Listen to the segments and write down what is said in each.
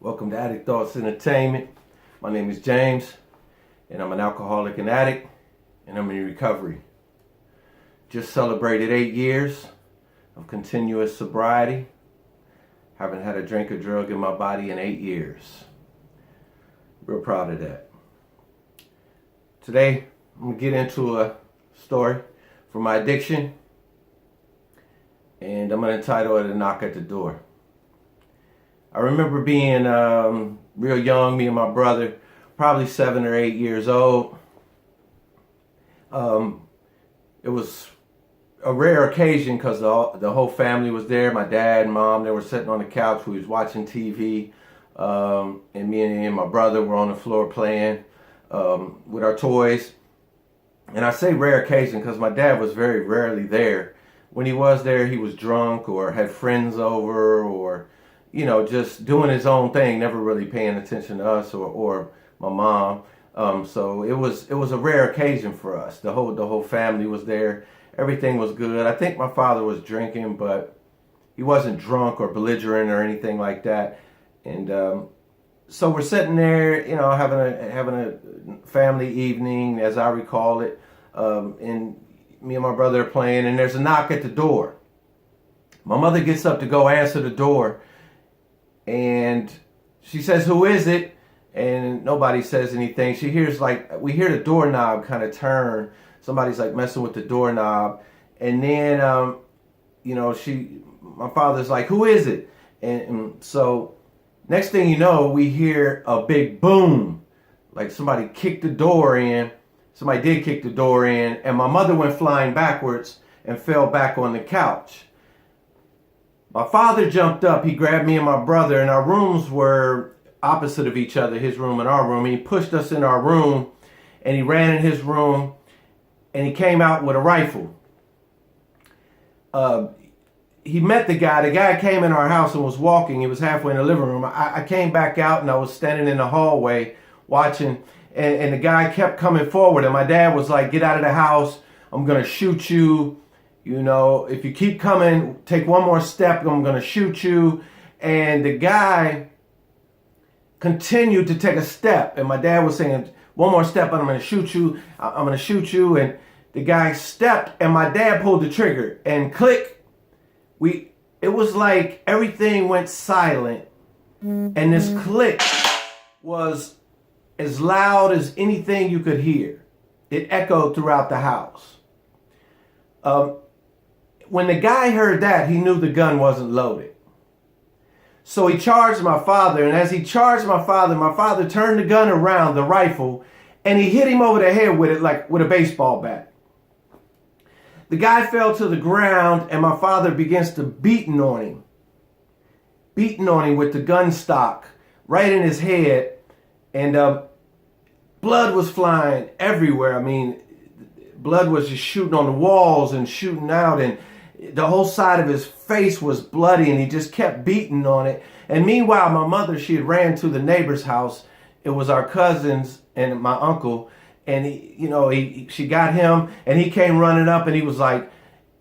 Welcome to Addict Thoughts Entertainment. My name is James, and I'm an alcoholic and addict, and I'm in recovery. Just celebrated 8 years of continuous sobriety. Haven't had a drink or drug in my body in 8 years. Real proud of that. Today, I'm going to get into a story for my addiction, and I'm going to entitle it A Knock at the Door. I remember being real young, me and my brother, probably 7 or 8 years old. It was a rare occasion because the whole family was there. My dad and mom, they were sitting on the couch. We was watching TV. And me and my brother were on the floor playing with our toys. And I say rare occasion because my dad was very rarely there. When he was there, he was drunk or had friends over or just doing his own thing, never really paying attention to us or my mom. So it was a rare occasion for us. The whole family was there. Everything was good. I think my father was drinking, but he wasn't drunk or belligerent or anything like that. And so we're sitting there, having a family evening, as I recall it. And me and my brother are playing, and there's a knock at the door. My mother gets up to go answer the door. And she says, "Who is it?" And nobody says anything. We hear the doorknob kind of turn. Somebody's like messing with the doorknob. And then, my father's like, "Who is it?" And so next thing you know, we hear a big boom. Like somebody kicked the door in. Somebody did kick the door in. And my mother went flying backwards and fell back on the couch. My father jumped up, he grabbed me and my brother, and our rooms were opposite of each other, his room and our room. He pushed us in our room, and he ran in his room, and he came out with a rifle. He met the guy. The guy came in our house and was walking. He was halfway in the living room. I came back out, and I was standing in the hallway watching, and the guy kept coming forward, and my dad was like, "Get out of the house. I'm going to shoot you. If you keep coming, take one more step, I'm going to shoot you." And the guy continued to take a step. And my dad was saying, "One more step and I'm going to shoot you. I'm going to shoot you." And the guy stepped and my dad pulled the trigger. And click, it was like everything went silent. And this click was as loud as anything you could hear. It echoed throughout the house. When the guy heard that, he knew the gun wasn't loaded. So he charged my father, and as he charged my father turned the gun around, the rifle, and he hit him over the head with it like with a baseball bat. The guy fell to the ground, and my father begins to beating on him with the gun stock right in his head, and blood was flying everywhere. I mean, blood was just shooting on the walls and shooting out, and the whole side of his face was bloody, and he just kept beating on it. And meanwhile, my mother, she had ran to the neighbor's house. It was our cousins and my uncle. And she got him, and he came running up, and he was like,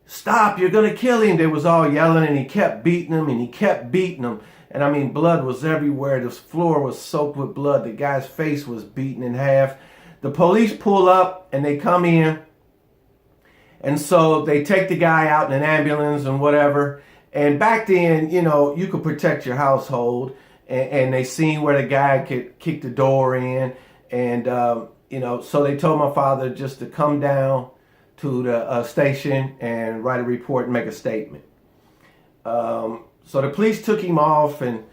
"Stop, you're going to kill him." They was all yelling, and he kept beating him, and he kept beating him. And I mean, blood was everywhere. The floor was soaked with blood. The guy's face was beaten in half. The police pull up, and they come in. And so they take the guy out in an ambulance and whatever. And back then, you could protect your household. And they seen where the guy could kick the door in. And, so they told my father just to come down to the station and write a report and make a statement. So the police took him off and,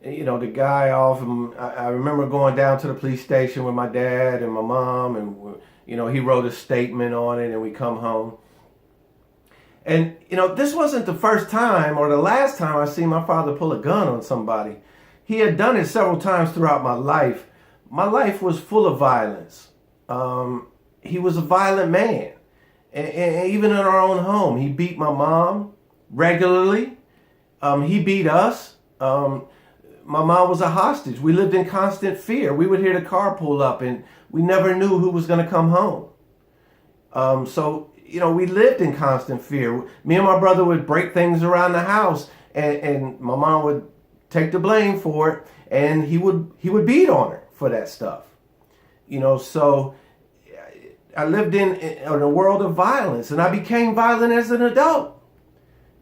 the guy off. And I remember going down to the police station with my dad and my mom, and he wrote a statement on it, and we come home. And, this wasn't the first time or the last time I seen my father pull a gun on somebody. He had done it several times throughout my life. My life was full of violence. He was a violent man. And even in our own home, he beat my mom regularly. He beat us. My mom was a hostage. We lived in constant fear. We would hear the car pull up, and we never knew who was going to come home. So we lived in constant fear. Me and my brother would break things around the house, and my mom would take the blame for it. and he would beat on her for that stuff. So I lived in a world of violence, and I became violent as an adult.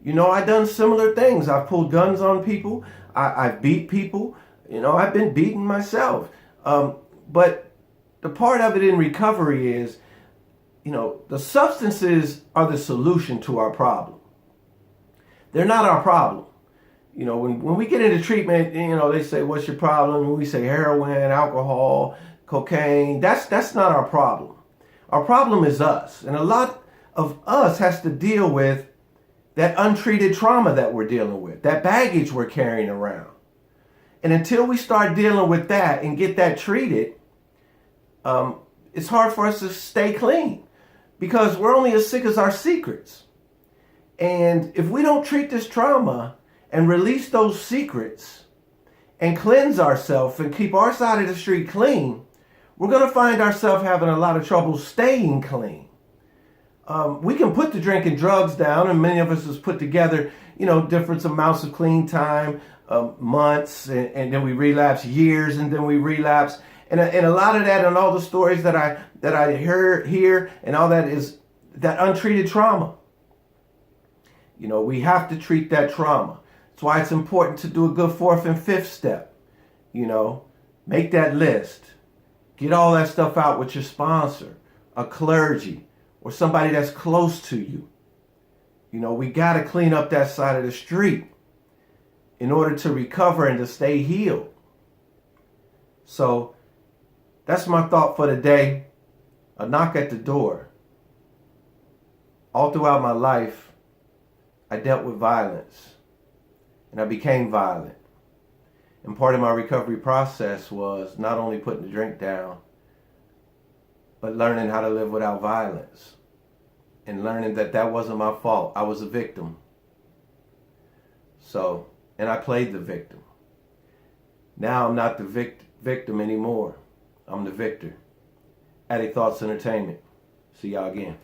I've done similar things. I've pulled guns on people. I've beat people. I've been beaten myself. But the part of it in recovery is, the substances are the solution to our problem. They're not our problem. When we get into treatment, they say, what's your problem? When we say heroin, alcohol, cocaine, that's not our problem. Our problem is us. And a lot of us has to deal with that untreated trauma that we're dealing with, that baggage we're carrying around. And until we start dealing with that and get that treated, it's hard for us to stay clean, because we're only as sick as our secrets. And if we don't treat this trauma and release those secrets and cleanse ourselves and keep our side of the street clean, we're going to find ourselves having a lot of trouble staying clean. We can put the drink and drugs down, and many of us has put together, different amounts of clean time, months, and then we relapse, years, and then we relapse. And a lot of that, and all the stories that I hear, and all that is that untreated trauma. We have to treat that trauma. That's why it's important to do a good 4th and 5th step. Make that list. Get all that stuff out with your sponsor, a clergy, or somebody that's close to you. We got to clean up that side of the street in order to recover and to stay healed. So that's my thought for the day. A knock at the door. All throughout my life, I dealt with violence, and I became violent. And part of my recovery process was not only putting the drink down, but learning how to live without violence, and learning that wasn't my fault. I was a victim. And I played the victim. Now I'm not the victim anymore. I'm the victor. Addict Thoughts Entertainment. See y'all again.